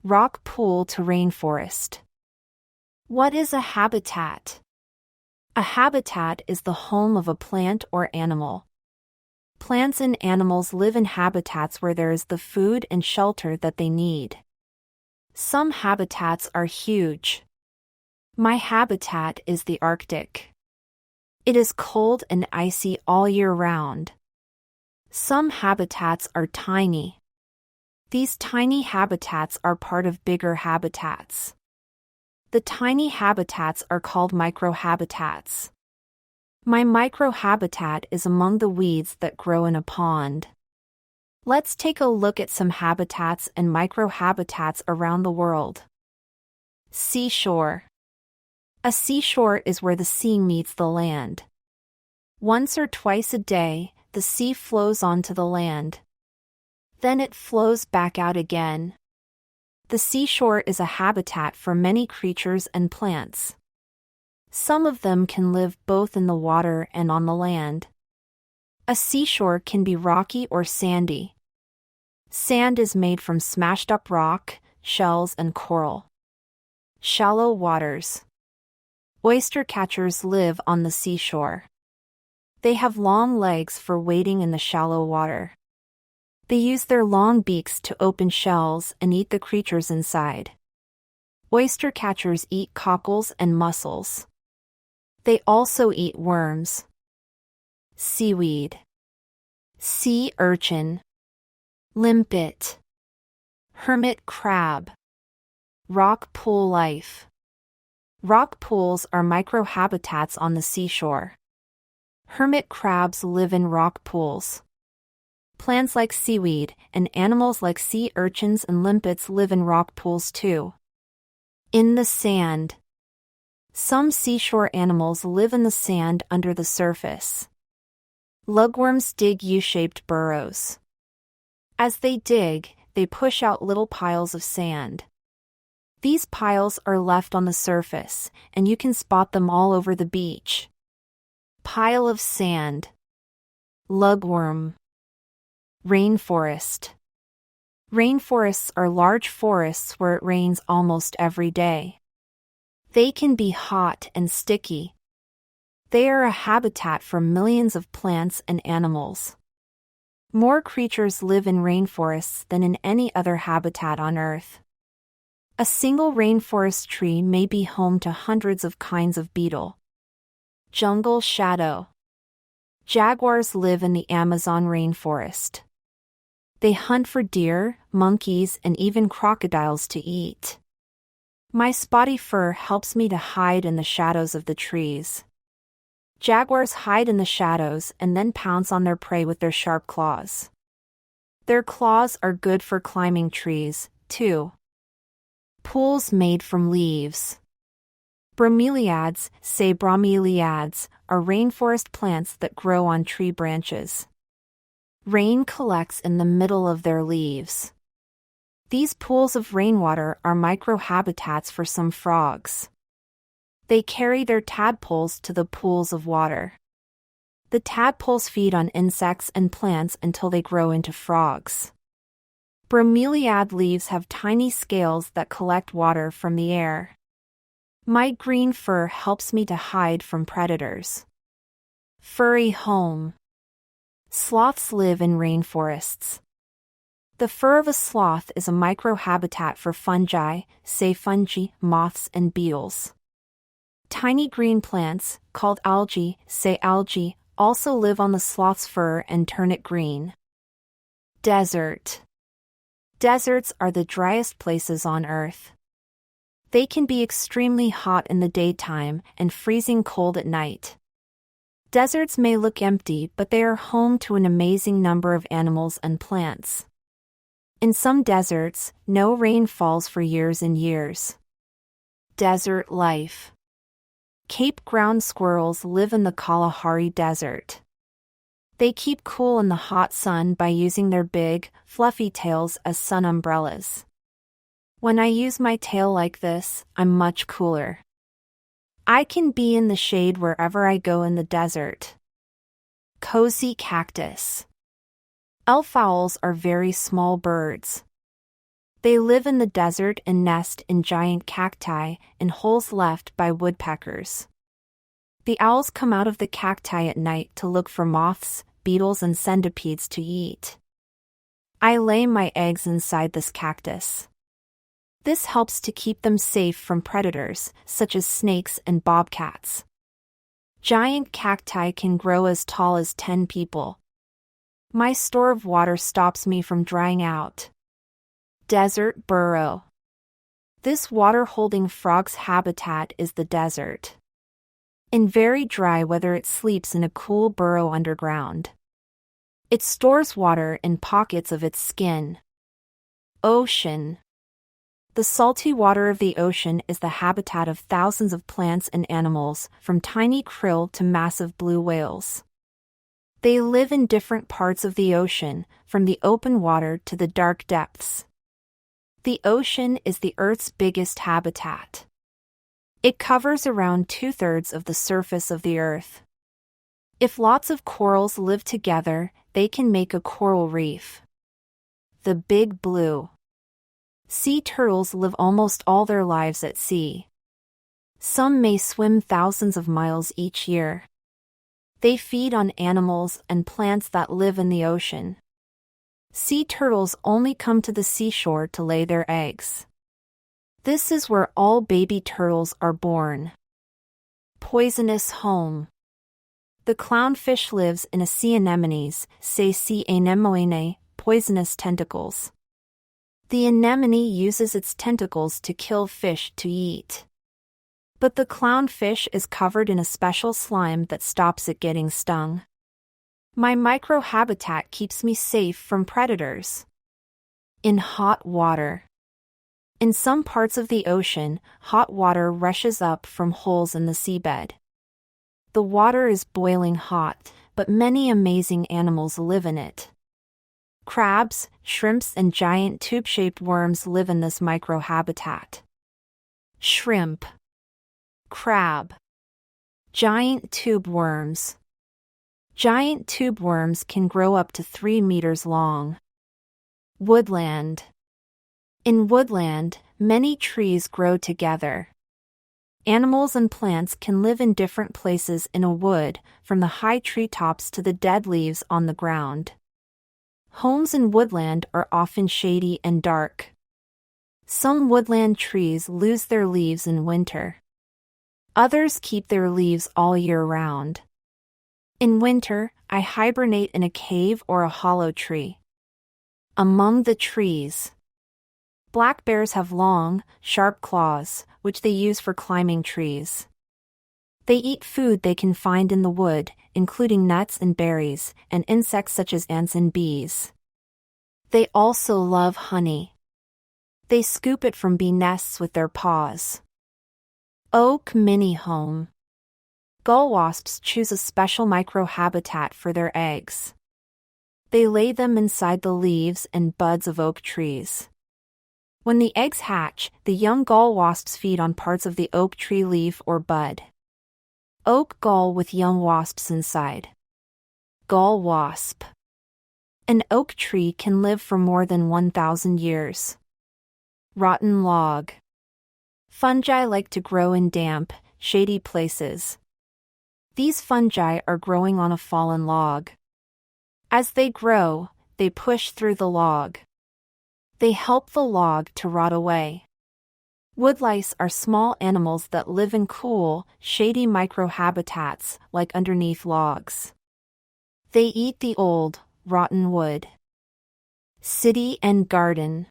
Rock pool to rainforest. What is a habitat? A habitat is the home of a plant or animal. Plants and animals live in habitats where there is the food and shelter that they need. Some habitats are huge. My habitat is the Arctic. It is cold and icy all year round. Some habitats are tiny. These tiny habitats are part of bigger habitats. The tiny habitats are called microhabitats. My microhabitat is among the weeds that grow in a pond. Let's take a look at some habitats and microhabitats around the world. Seashore. A seashore is where the sea meets the land. Once or twice a day, the sea flows onto the land. Then it flows back out again. The seashore is a habitat for many creatures and plants. Some of them can live both in the water and on the land. A seashore can be rocky or sandy. Sand is made from smashed up rock, shells, and coral. Shallow waters. Oyster catchers live on the seashore. They have long legs for wading in the shallow water. They use their long beaks to open shells and eat the creatures inside. Oyster catchers eat cockles and mussels. They also eat worms. Seaweed. Sea urchin. Limpet. Hermit crab. Rock pool life. Rock pools are microhabitats on the seashore. Hermit crabs live in rock pools. Plants like seaweed and animals like sea urchins and limpets live in rock pools too. In the sand. Some seashore animals live in the sand under the surface. Lugworms dig U-shaped burrows. As they dig, they push out little piles of sand. These piles are left on the surface, and you can spot them all over the beach. Pile of sand. Lugworm. Rainforest. Rainforests are large forests where it rains almost every day. They can be hot and sticky. They are a habitat for millions of plants and animals. More creatures live in rainforests than in any other habitat on Earth. A single rainforest tree may be home to hundreds of kinds of beetle. Jungle shadow. Jaguars live in the Amazon rainforest. They hunt for deer, monkeys, and even crocodiles to eat. My spotty fur helps me to hide in the shadows of the trees. Jaguars hide in the shadows and then pounce on their prey with their sharp claws. Their claws are good for climbing trees, too. Pools made from leaves. Bromeliads, say bromeliads, are rainforest plants that grow on tree branches. Rain collects in the middle of their leaves. These pools of rainwater are microhabitats for some frogs. They carry their tadpoles to the pools of water. The tadpoles feed on insects and plants until they grow into frogs. Bromeliad leaves have tiny scales that collect water from the air. My green fur helps me to hide from predators. Furry home. Sloths live in rainforests. The fur of a sloth is a microhabitat for fungi, say fungi, moths, and beetles. Tiny green plants, called algae, say algae, also live on the sloth's fur and turn it green. Desert. Deserts are the driest places on Earth. They can be extremely hot in the daytime and freezing cold at night. Deserts may look empty, but they are home to an amazing number of animals and plants. In some deserts, no rain falls for years and years. Desert life. Cape ground squirrels live in the Kalahari Desert. They keep cool in the hot sun by using their big, fluffy tails as sun umbrellas. When I use my tail like this, I'm much cooler. I can be in the shade wherever I go in the desert. Cozy cactus. Elf owls are very small birds. They live in the desert and nest in giant cacti in holes left by woodpeckers. The owls come out of the cacti at night to look for moths, beetles, and centipedes to eat. I lay my eggs inside this cactus. This helps to keep them safe from predators, such as snakes and bobcats. Giant cacti can grow as tall as 10 people. My store of water stops me from drying out. Desert burrow. This water-holding frog's habitat is the desert. In very dry weather, it sleeps in a cool burrow underground. It stores water in pockets of its skin. Ocean. The salty water of the ocean is the habitat of thousands of plants and animals, from tiny krill to massive blue whales. They live in different parts of the ocean, from the open water to the dark depths. The ocean is the Earth's biggest habitat. It covers around 2/3 of the surface of the Earth. If lots of corals live together, they can make a coral reef. The Big Blue. Sea turtles live almost all their lives at sea. Some may swim thousands of miles each year. They feed on animals and plants that live in the ocean. Sea turtles only come to the seashore to lay their eggs. This is where all baby turtles are born. Poisonous home. The clownfish lives in a sea anemones, sea anemone, poisonous tentacles. The anemone uses its tentacles to kill fish to eat. But the clownfish is covered in a special slime that stops it getting stung. My microhabitat keeps me safe from predators. In hot water. In some parts of the ocean, hot water rushes up from holes in the seabed. The water is boiling hot, but many amazing animals live in it. Crabs, shrimps, and giant tube-shaped worms live in this microhabitat. Shrimp. Crab. Giant tube worms. Giant tube worms can grow up to 3 meters long. Woodland. In woodland, many trees grow together. Animals and plants can live in different places in a wood, from the high treetops to the dead leaves on the ground. Homes in woodland are often shady and dark. Some woodland trees lose their leaves in winter. Others keep their leaves all year round. In winter, I hibernate in a cave or a hollow tree. Among the trees. Black bears have long, sharp claws, which they use for climbing trees. They eat food they can find in the wood, including nuts and berries, and insects such as ants and bees. They also love honey. They scoop it from bee nests with their paws. Oak mini home. Gull wasps choose a special microhabitat for their eggs. They lay them inside the leaves and buds of oak trees. When the eggs hatch, the young gull wasps feed on parts of the oak tree leaf or bud. Oak gull with young wasps inside. Gull wasp. An oak tree can live for more than 1,000 years. Rotten log. Fungi like to grow in damp, shady places. These fungi are growing on a fallen log. As they grow, they push through the log. They help the log to rot away. Woodlice are small animals that live in cool, shady microhabitats, like underneath logs. They eat the old, rotten wood. City and garden.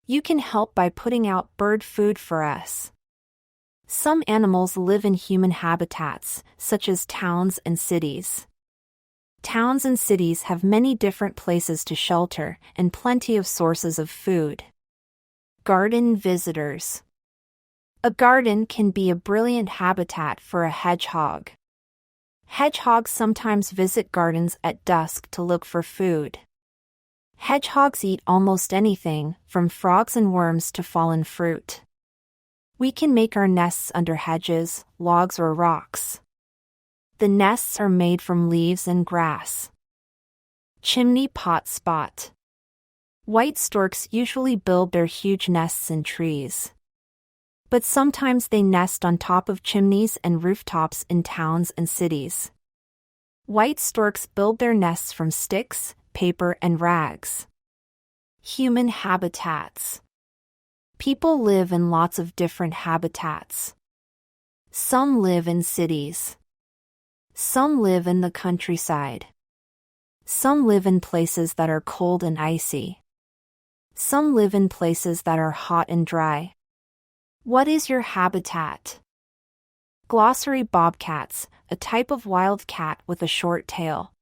You can help by putting out bird food for us. Some animals live in human habitats, such as towns and cities. Towns and cities have many different places to shelter and plenty of sources of food. Garden visitors. A garden can be a brilliant habitat for a hedgehog. Hedgehogs sometimes visit gardens at dusk to look for food. Hedgehogs eat almost anything, from frogs and worms to fallen fruit. We can make our nests under hedges, logs, or rocks. The nests are made from leaves and grass. Chimney pot spot. White storks usually build their huge nests in trees. But sometimes they nest on top of chimneys and rooftops in towns and cities. White storks build their nests from sticks, paper, and rags. Human habitats. People live in lots of different habitats. Some live in cities. Some live in the countryside. Some live in places that are cold and icy. Some live in places that are hot and dry. What is your habitat? Glossary: bobcats, a type of wild cat with a short tail.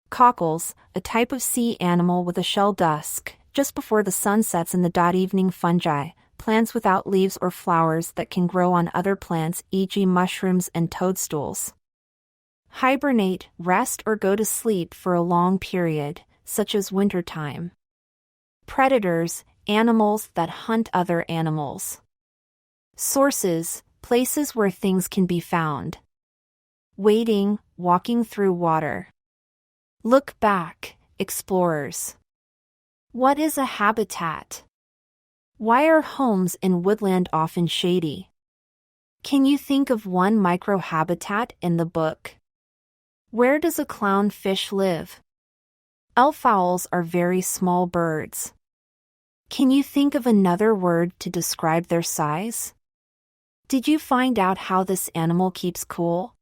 Cockles, a type of sea animal with a shell. Dusk, just before the sun sets. In the evening. Fungi, plants without leaves or flowers that can grow on other plants, e.g. mushrooms and toadstools. Hibernate, rest or go to sleep for a long period, such as wintertime. Predators, animals that hunt other animals. Sources, places where things can be found. Wading, walking through water. Look back, explorers. What is a habitat? Why are homes in woodland often shady? Can you think of one microhabitat in the book? Where does a clownfish live? Elfowls are very small birds. Can you think of another word to describe their size? Did you find out how this animal keeps cool?